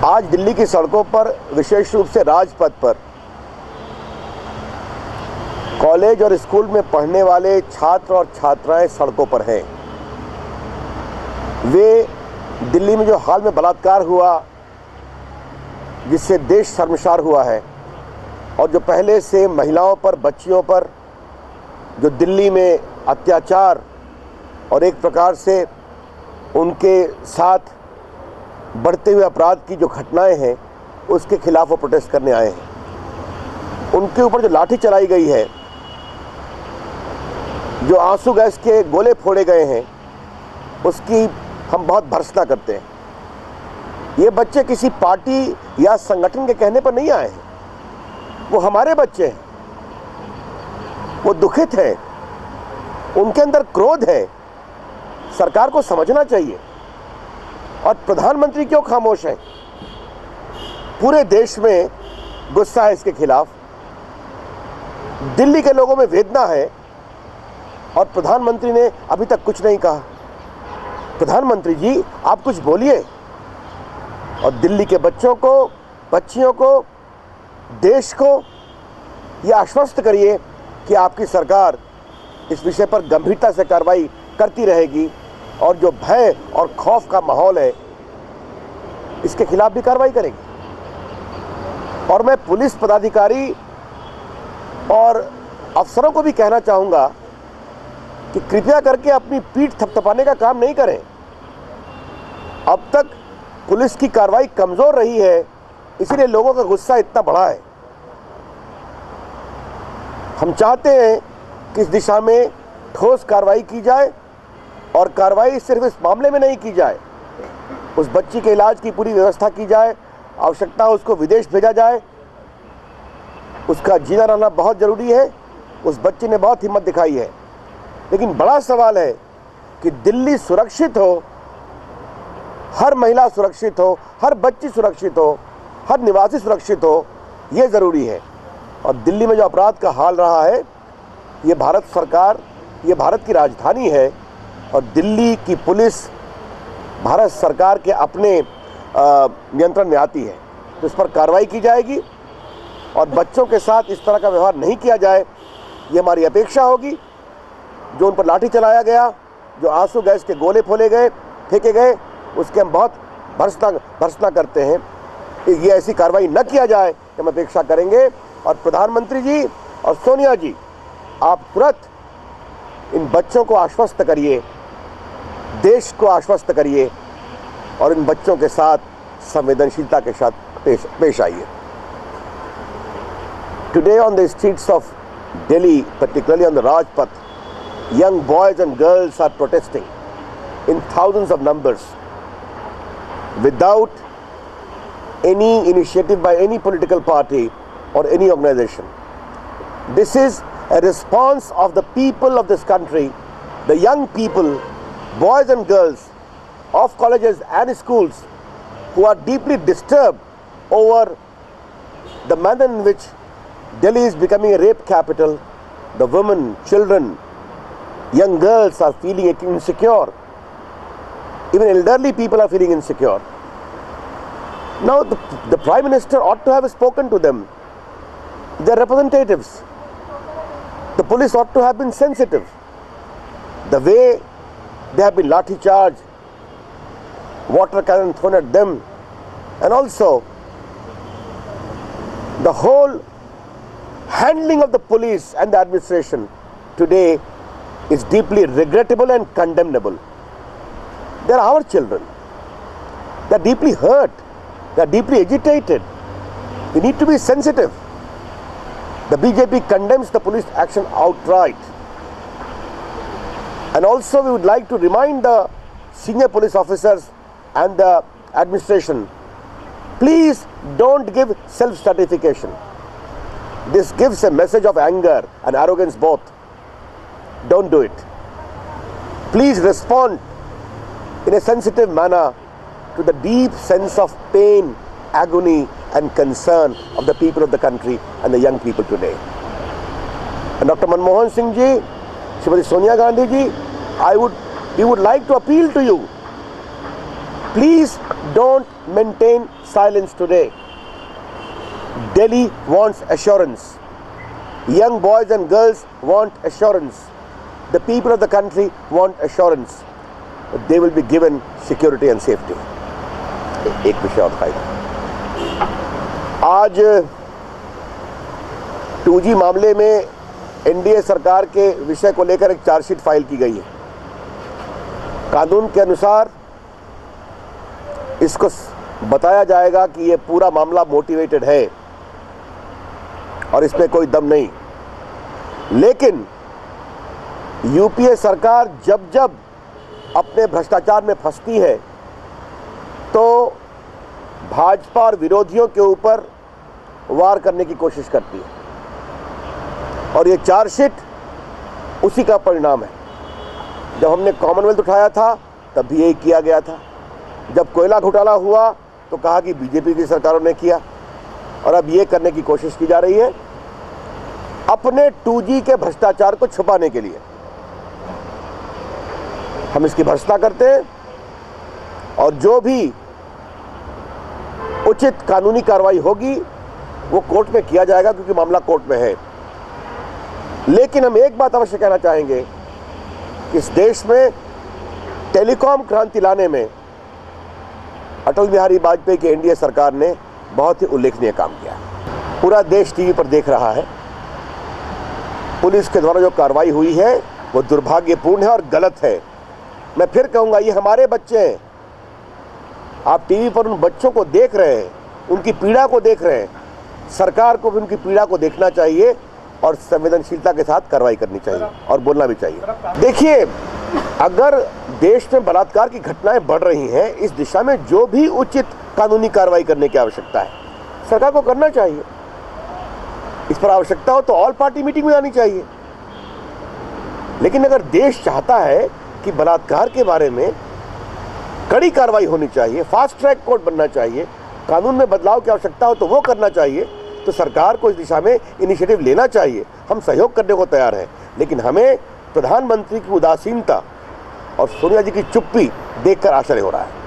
आज दिल्ली की सड़कों पर, विशेष रूप से राजपथ पर, कॉलेज और स्कूल में पढ़ने वाले छात्र और छात्राएं सड़कों पर हैं। वे दिल्ली में जो हाल में बलात्कार हुआ, जिससे देश शर्मसार हुआ है, और जो पहले से महिलाओं पर, बच्चियों पर जो दिल्ली में अत्याचार और एक प्रकार से उनके साथ बढ़ते हुए अपराध की जो घटनाएं हैं, उसके खिलाफ वो प्रोटेस्ट करने आए हैं। उनके ऊपर जो लाठी चलाई गई है, जो आंसू गैस के गोले फोड़े गए हैं, उसकी हम बहुत भर्त्सना करते हैं। ये बच्चे किसी पार्टी या संगठन के कहने पर नहीं आए हैं, वो हमारे बच्चे हैं। वो दुखित हैं, उनके अंदर क्रोध है। सरकार को समझना चाहिए। और प्रधानमंत्री क्यों खामोश है? पूरे देश में गुस्सा है इसके खिलाफ, दिल्ली के लोगों में वेदना है, और प्रधानमंत्री ने अभी तक कुछ नहीं कहा। प्रधानमंत्री जी, आप कुछ बोलिए और दिल्ली के बच्चों को, बच्चियों को, देश को यह आश्वस्त करिए कि आपकी सरकार इस विषय पर गंभीरता से कार्रवाई करती रहेगी, और जो भय और खौफ का माहौल है, इसके खिलाफ भी कार्रवाई करेगी। और मैं पुलिस पदाधिकारी और अफसरों को भी कहना चाहूँगा कि कृपया करके अपनी पीठ थपथपाने का काम नहीं करें। अब तक पुलिस की कार्रवाई कमज़ोर रही है, इसीलिए लोगों का गुस्सा इतना बढ़ा है। हम चाहते हैं कि इस दिशा में ठोस कार्रवाई की जाए, और कार्रवाई सिर्फ इस मामले में नहीं की जाए, उस बच्ची के इलाज की पूरी व्यवस्था की जाए, आवश्यकता हो उसको विदेश भेजा जाए। उसका जीना रहना बहुत ज़रूरी है। उस बच्ची ने बहुत हिम्मत दिखाई है, लेकिन बड़ा सवाल है कि दिल्ली सुरक्षित हो, हर महिला सुरक्षित हो, हर बच्ची सुरक्षित हो, हर निवासी सुरक्षित हो, ये ज़रूरी है। और दिल्ली में जो अपराध का हाल रहा है, ये भारत सरकार, ये भारत की राजधानी है, और दिल्ली की पुलिस भारत सरकार के अपने नियंत्रण में आती है। तो इस पर कार्रवाई की जाएगी, और बच्चों के साथ इस तरह का व्यवहार नहीं किया जाए, ये हमारी अपेक्षा होगी। जो उन पर लाठी चलाया गया, जो आंसू गैस के गोले फेंके गए, उसके हम बहुत भर्त्सना करते हैं। ये ऐसी कार्रवाई न किया जाए, हम अपेक्षा करेंगे। और प्रधानमंत्री जी और सोनिया जी, आप तुरंत इन बच्चों को आश्वस्त करिए, देश को आश्वस्त करिए, और इन बच्चों के साथ संवेदनशीलता के साथ पेश आइए। Today on the streets of Delhi, particularly on the Rajpath, young boys and girls are protesting in thousands of numbers without any initiative by any political party or any organization. This is a response of the people of this country, the young people, boys and girls of colleges and schools, who are deeply disturbed over the manner in which Delhi is becoming a rape capital. The women, children, young girls are feeling insecure. Even elderly people are feeling insecure. Now the Prime Minister ought to have spoken to them, their representatives. The police ought to have been sensitive. The way they have been lathi charged, water cannon thrown at them, and also the whole handling of the police and the administration today is deeply regrettable and condemnable. They are our children. They are deeply hurt. They are deeply agitated. We need to be sensitive. The BJP condemns the police action outright. And also we would like to remind the senior police officers and the administration, please don't give self-certification. This gives a message of anger and arrogance both. Don't do it. Please respond in a sensitive manner to the deep sense of pain, agony and concern of the people of the country and the young people today. And Dr. Manmohan Singh ji, Shrimati Sonia Gandhi ji, we would like to appeal to you Please don't maintain silence today. Delhi wants assurance. Young boys and girls want assurance. The people of the country want assurance. They will be given security and safety. एक विषय और था आज 2G मामले में NDA सरकार के विषय को लेकर एक चार्जशीट फाइल की गई है। कानून के अनुसार इसको बताया जाएगा कि ये पूरा मामला मोटिवेटेड है और इसमें कोई दम नहीं। लेकिन यूपीए सरकार जब जब अपने भ्रष्टाचार में फंसती है तो भाजपा और विरोधियों के ऊपर वार करने की कोशिश करती है और ये चार्जशीट उसी का परिणाम है। जब हमने कॉमनवेल्थ उठाया था तब भी यही किया गया था। जब कोयला घोटाला हुआ तो कहा कि बीजेपी की सरकारों ने किया और अब ये करने की कोशिश की जा रही है अपने 2G के भ्रष्टाचार को छुपाने के लिए। हम इसकी भर्त्सना करते हैं और जो भी उचित कानूनी कार्रवाई होगी वो कोर्ट में किया जाएगा क्योंकि मामला कोर्ट में है। लेकिन हम एक बात अवश्य कहना चाहेंगे कि इस देश में टेलीकॉम क्रांति लाने में अटल बिहारी वाजपेयी की एनडीए सरकार ने बहुत ही उल्लेखनीय काम किया। पूरा देश टीवी पर देख रहा है। पुलिस के द्वारा जो कार्रवाई हुई है वो दुर्भाग्यपूर्ण है और गलत है। मैं फिर कहूँगा ये हमारे बच्चे हैं। आप टीवी पर उन बच्चों को देख रहे हैं, उनकी पीड़ा को देख रहे हैं। सरकार को भी उनकी पीड़ा को देखना चाहिए और संवेदनशीलता के साथ कार्रवाई करनी चाहिए और बोलना भी चाहिए। देखिए, अगर देश में बलात्कार की घटनाएं बढ़ रही हैं, इस दिशा में जो भी उचित कानूनी कार्रवाई करने की आवश्यकता है सरकार को करना चाहिए। इस पर आवश्यकता हो तो ऑल पार्टी मीटिंग में आनी चाहिए। लेकिन अगर देश चाहता है कि बलात्कार के बारे में कड़ी कार्रवाई होनी चाहिए, फास्ट ट्रैक कोर्ट बनना चाहिए, कानून में बदलाव की आवश्यकता हो तो वो करना चाहिए, तो सरकार को इस दिशा में इनिशिएटिव लेना चाहिए। हम सहयोग करने को तैयार हैं। लेकिन हमें प्रधानमंत्री की उदासीनता और सोनिया जी की चुप्पी देखकर आश्चर्य हो रहा है।